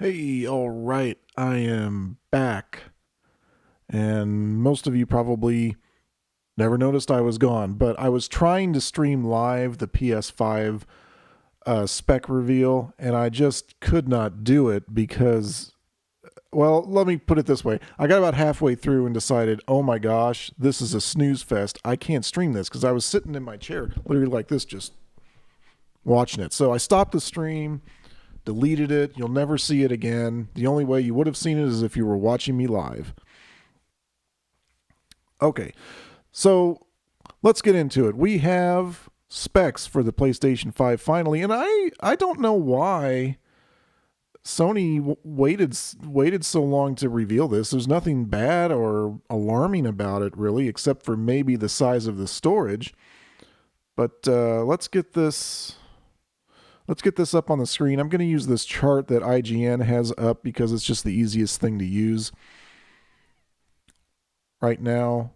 Hey, all right, I am back. And most of you probably never noticed I was gone, but I was trying to stream live the PS5 spec reveal, and I just could not do it because, well, let me put it this way. I got about halfway through and decided, oh my gosh, this is a snooze fest. I can't stream this because I was sitting in my chair, literally like this, just watching it. So I stopped the stream, deleted it. You'll never see it again. The only way you would have seen it is if you were watching me live. Okay, so let's get into it. We have specs for the PlayStation 5 finally, and I don't know why Sony waited so long to reveal this. There's nothing bad or alarming about it really, except for maybe the size of the storage. But let's get this up on the screen. I'm going to use this chart that IGN has up because it's just the easiest thing to use right now.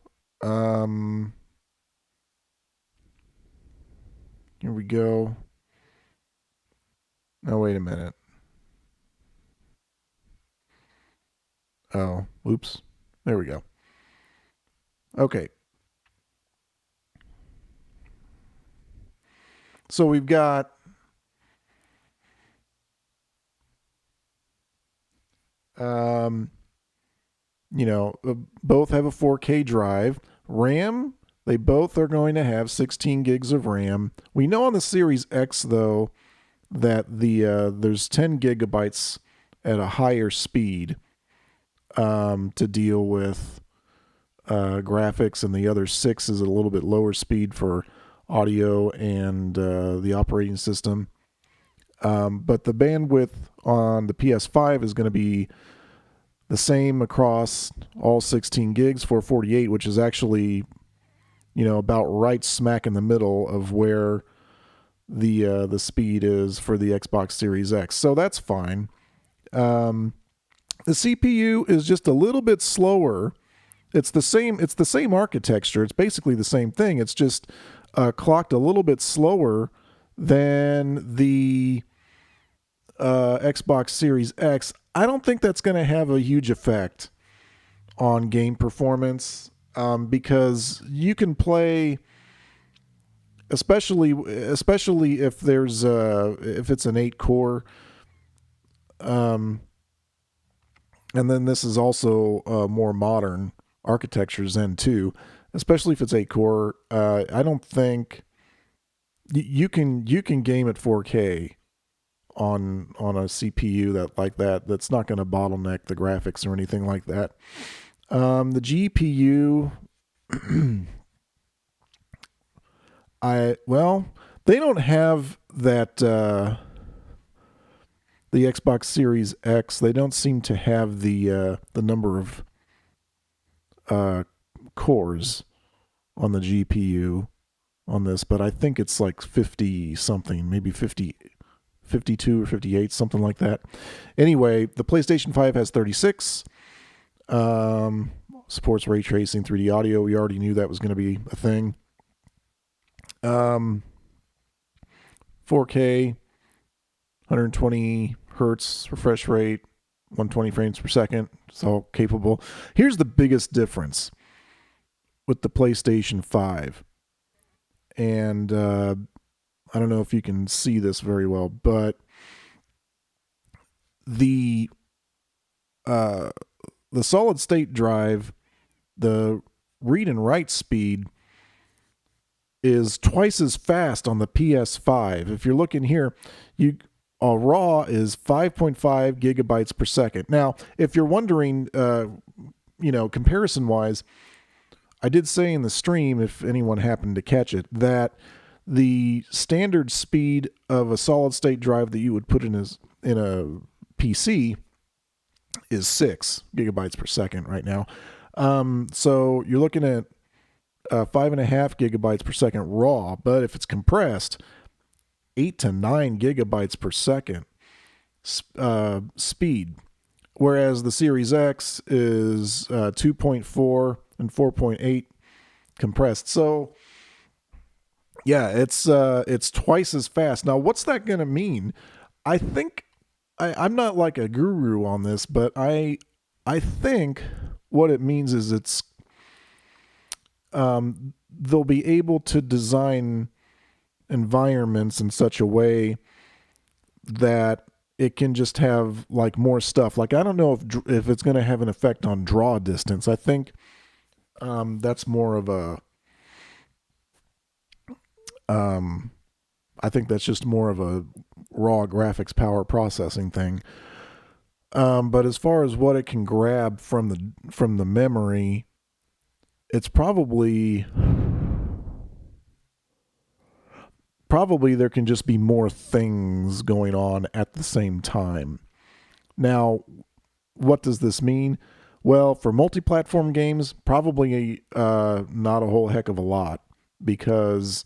Here we go. Oh, wait a minute. Oh, oops. There we go. Okay. So we've got um, both have a 4K drive. RAM, they both are going to have 16 gigs of RAM. We know on the Series X though that there's 10 gigabytes at a higher speed to deal with graphics, and the other 6 is a little bit lower speed for audio and the operating system. But the bandwidth on the PS5 is going to be the same across all 16 gigs, 448, which is actually about right smack in the middle of where the speed is for the Xbox Series X. So that's fine. The CPU is just a little bit slower. It's the same. It's the same architecture. It's basically the same thing. It's just clocked a little bit slower than the Xbox Series X. I don't think that's going to have a huge effect on game performance because you can play, especially if it's an 8 core, um, and then this is also more modern architecture Zen 2, especially if it's 8 core. I don't think you can game at 4K on a CPU that's not going to bottleneck the graphics or anything like that. The GPU, they don't have that. The Xbox Series X, they don't seem to have the number of uh, cores on the GPU on this, but I think it's like 50 something, maybe 50, 52 or 58, something like that. Anyway, the PlayStation 5 has 36. Supports ray tracing, 3D audio. We already knew that was going to be a thing. 4K, 120 hertz refresh rate, 120 frames per second. It's all capable. Here's the biggest difference with the PlayStation 5. And I don't know if you can see this very well, but the solid state drive, the read and write speed is twice as fast on the PS5. If you're looking here, raw is 5.5 gigabytes per second. Now, if you're wondering, comparison wise, I did say in the stream, if anyone happened to catch it, that the standard speed of a solid state drive that you would put in a PC is 6 gigabytes per second right now. So you're looking at 5.5 gigabytes per second raw, but if it's compressed, 8 to 9 gigabytes per second speed. Whereas the Series X is 2.4 and 4.8 compressed. So yeah, it's twice as fast. Now, what's that going to mean? I think I'm not like a guru on this, but I think what it means is they'll be able to design environments in such a way that it can just have like more stuff. Like I don't know if it's going to have an effect on draw distance. I think that's more of a um, I think that's just more of a raw graphics power processing thing. But as far as what it can grab from the memory, it's probably there can just be more things going on at the same time. Now, what does this mean? Well, for multi-platform games, probably not a whole heck of a lot because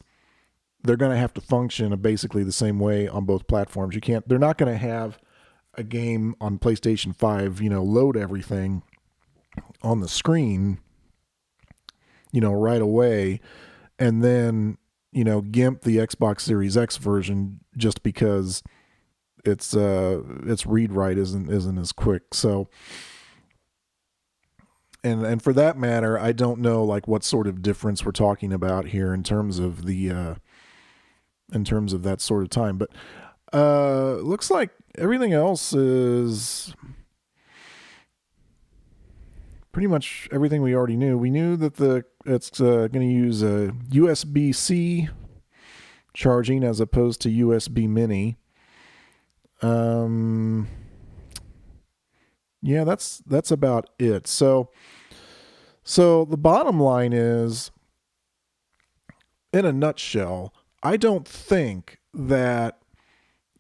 they're going to have to function basically the same way on both platforms. They're not going to have a game on PlayStation 5, load everything on the screen, right away, and then, gimp the Xbox Series X version just because its read write isn't as quick. So and for that matter, I don't know like what sort of difference we're talking about here in terms of that sort of time. But looks like everything else is pretty much everything we already knew. We knew that it's going to use a USB-C charging as opposed to USB Mini. Yeah, that's about it. So the bottom line is, in a nutshell, I don't think that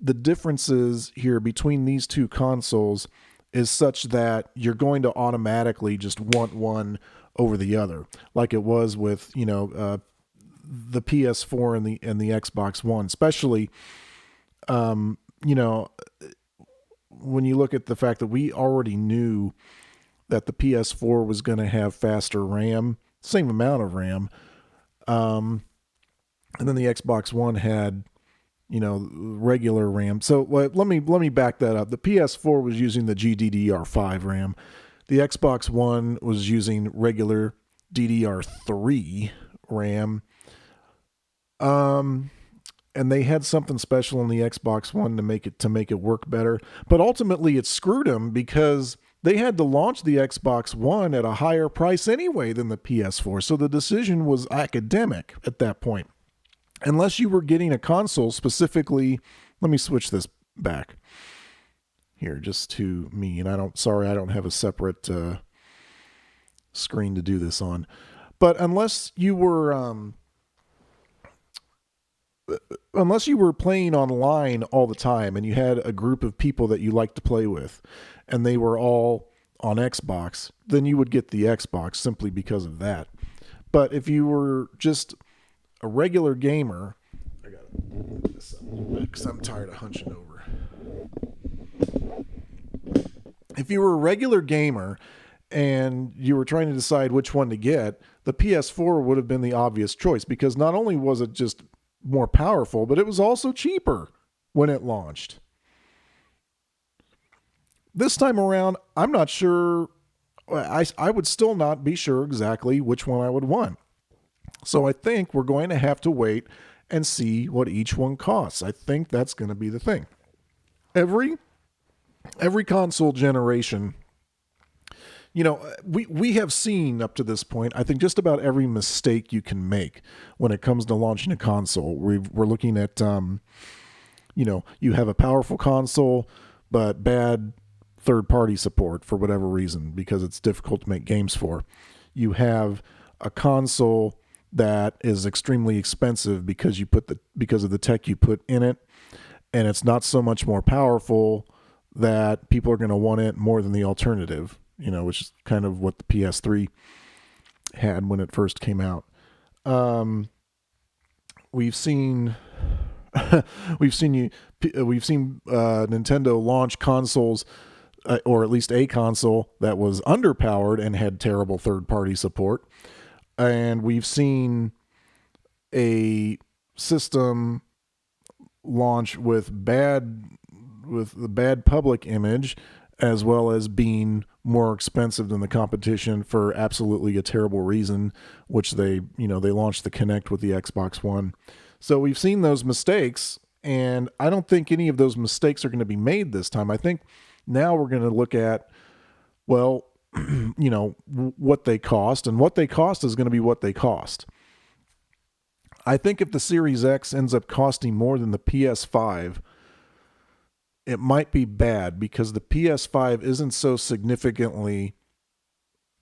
the differences here between these two consoles is such that you're going to automatically just want one over the other, like it was with the PS4 and the Xbox One, especially you know when you look at the fact that we already knew that the PS4 was going to have faster RAM, same amount of RAM, and then the Xbox One had regular RAM. So let me back that up. The PS4 was using the GDDR5 RAM. The Xbox One was using regular DDR3 RAM. And they had something special in the Xbox One to make it work better. But ultimately, it screwed them because they had to launch the Xbox One at a higher price anyway than the PS4. So the decision was academic at that point. Unless you were getting a console specifically, let me switch this back here just to me. And I don't have a separate screen to do this on. But unless you were playing online all the time and you had a group of people that you liked to play with and they were all on Xbox, then you would get the Xbox simply because of that. But if you were just a regular gamer, I gotta move this up a little bit because I'm tired of hunching over. If you were a regular gamer and you were trying to decide which one to get, the PS4 would have been the obvious choice because not only was it just more powerful, but it was also cheaper when it launched. This time around, I'm not sure. I would still not be sure exactly which one I would want. So I think we're going to have to wait and see what each one costs. I think that's going to be the thing. Every console generation, we have seen up to this point, I think just about every mistake you can make when it comes to launching a console. We're looking at, you have a powerful console, but bad third-party support for whatever reason because it's difficult to make games for. You have a console that is extremely expensive because of the tech you put in it, and it's not so much more powerful that people are going to want it more than the alternative, which is kind of what the PS3 had when it first came out. We've seen Nintendo launch consoles, or at least a console that was underpowered and had terrible third-party support. And we've seen a system launch with bad with the bad public image, as well as being more expensive than the competition for absolutely a terrible reason, which they launched the Kinect with the Xbox One. So we've seen those mistakes, and I don't think any of those mistakes are going to be made this time. I think now we're going to look at, well, what they cost, and what they cost is going to be what they cost. I think if the Series X ends up costing more than the PS5, it might be bad because the PS5 isn't so significantly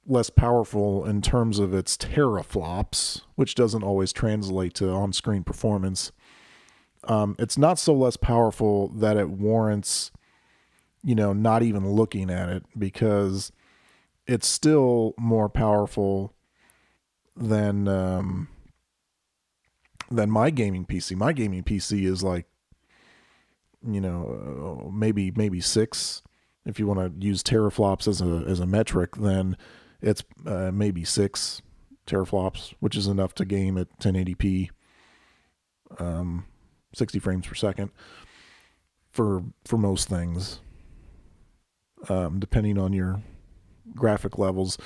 less powerful in terms of its teraflops, which doesn't always translate to on-screen performance. It's not so less powerful that it warrants, not even looking at it, because it's still more powerful than my gaming PC. My gaming PC is like, maybe 6. If you want to use teraflops as a metric, then it's maybe 6 teraflops, which is enough to game at 1080p, 60 frames per second for most things, depending on your graphic levels.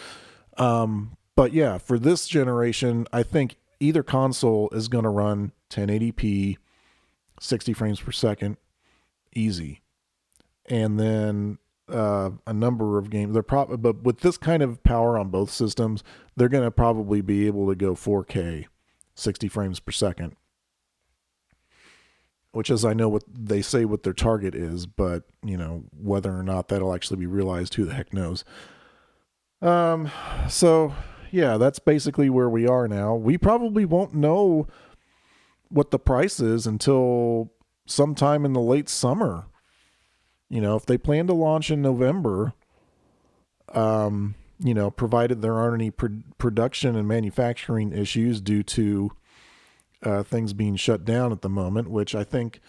But yeah, for this generation, I think either console is going to run 1080p, 60 frames per second, easy. And then a number of games, but with this kind of power on both systems, they're going to probably be able to go 4K, 60 frames per second, which is, I know what they say what their target is, but whether or not that'll actually be realized, who the heck knows. So yeah, that's basically where we are now. We probably won't know what the price is until sometime in the late summer. If they plan to launch in November, provided there aren't any production and manufacturing issues due to things being shut down at the moment, which I think,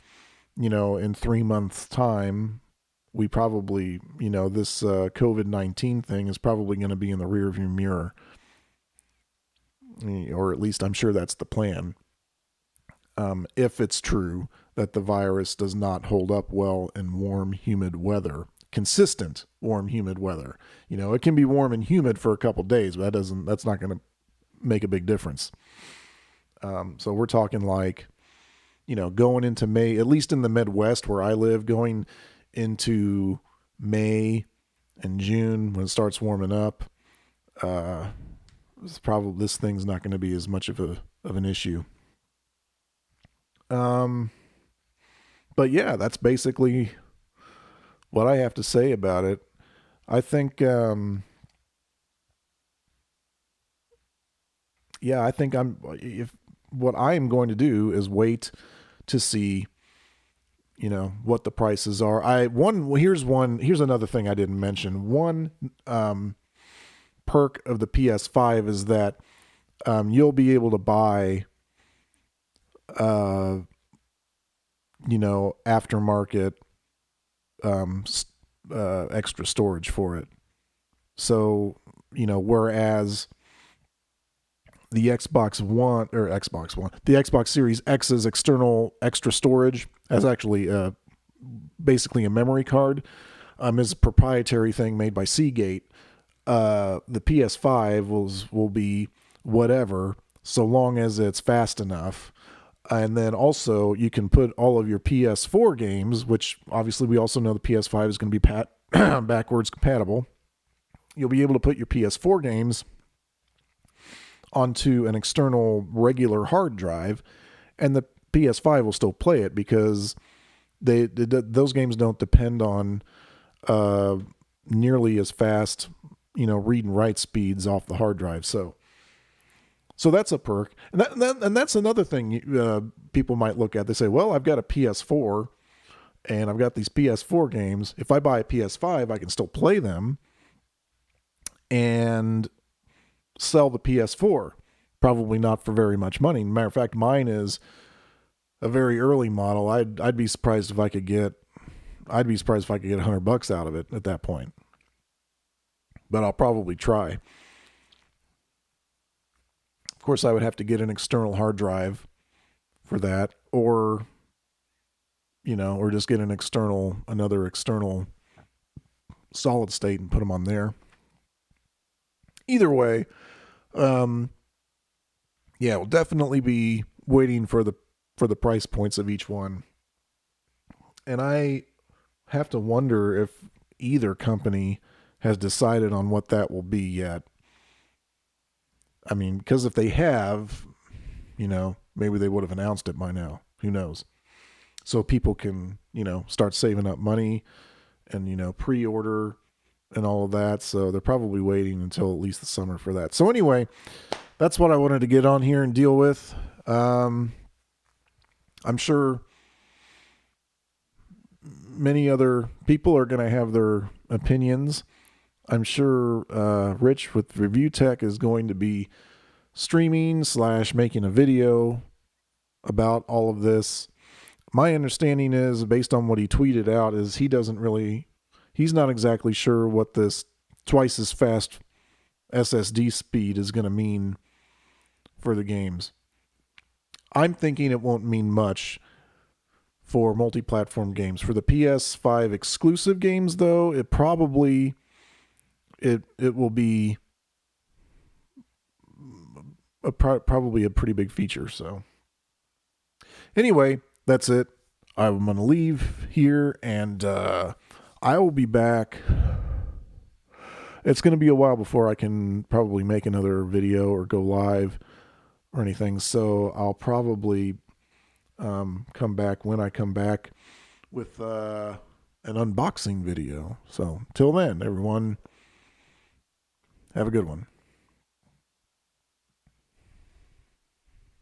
in 3 months' time, we probably, this COVID-19 thing is probably going to be in the rearview mirror. Or at least I'm sure that's the plan. If it's true that the virus does not hold up well in warm, humid weather, consistent warm, humid weather. It can be warm and humid for a couple days, but that's not going to make a big difference. So we're talking like, going into May, at least in the Midwest where I live, going into May and June when it starts warming up, this thing's not going to be as much of an issue. But yeah, that's basically what I have to say about it. I think, what I am going to do is wait to see, what the prices are. Here's another thing I didn't mention. One, perk of the PS5 is that, you'll be able to buy, aftermarket, extra storage for it. So, whereas the the Xbox Series X's external extra storage as actually basically a memory card, is a proprietary thing made by Seagate. The PS5 will be whatever, so long as it's fast enough. And then also you can put all of your PS4 games, which obviously we also know the PS5 is going to be backwards compatible. You'll be able to put your PS4 games onto an external regular hard drive, and the PS5 will still play it because those games don't depend on nearly as fast, read and write speeds off the hard drive. So that's a perk, and that's another thing people might look at. They say, "Well, I've got a PS4, and I've got these PS4 games. If I buy a PS5, I can still play them and sell the PS4. Probably not for very much money. Matter of fact, mine is a very early model. I'd be surprised if I could get $100 out of it at that point. But I'll probably try. Of course, I would have to get an external hard drive for that, or or just get another external solid state and put them on there. Either way, um, yeah, we'll definitely be waiting for the price points of each one. And I have to wonder if either company has decided on what that will be yet. I mean, because if they have, maybe they would have announced it by now. Who knows? So people can, start saving up money and, pre-order and all of that. So they're probably waiting until at least the summer for that. So anyway, that's what I wanted to get on here and deal with. I'm sure many other people are going to have their opinions. I'm sure Rich with Review Tech is going to be streaming / making a video about all of this. My understanding is, based on what he tweeted out, is he's not exactly sure what this twice as fast SSD speed is going to mean for the games. I'm thinking it won't mean much for multi-platform games. For the PS5 exclusive games, though, it probably it will be probably a pretty big feature. So anyway, that's it. I'm going to leave here, and I will be back. It's going to be a while before I can probably make another video or go live or anything. So I'll probably come back when I come back with an unboxing video. So till then, everyone, have a good one.